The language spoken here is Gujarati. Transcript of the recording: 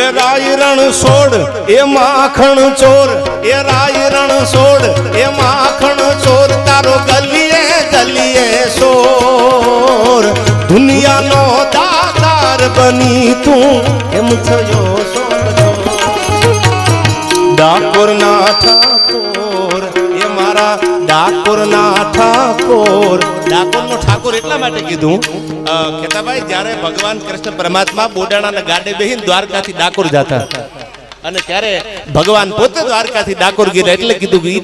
એ રાય રણ છોડ એ માખણ ચોર, એ રાય રણ છોડ એ માખણ ચોર, તારો ગલીએ ગલીએ શોર, દુનિયાનો દાતાર બની તું એમ થયો ડાકોર ના ઠાકોર, એ મારા ડાકોર ના ઠાકોર. ડાકોર નો ઠાકોર એટલા માટે કીધું કેતાભાઈ, જ્યારે ભગવાન કૃષ્ણ પરમાત્મા બોડાણાના ગાડે બેહીને દ્વારકાથી ડાકોર જતા અને ત્યારે ભગવાન પોતે દ્વારકાથી ડાકોર ગયા, એટલે કીધું કે ઈ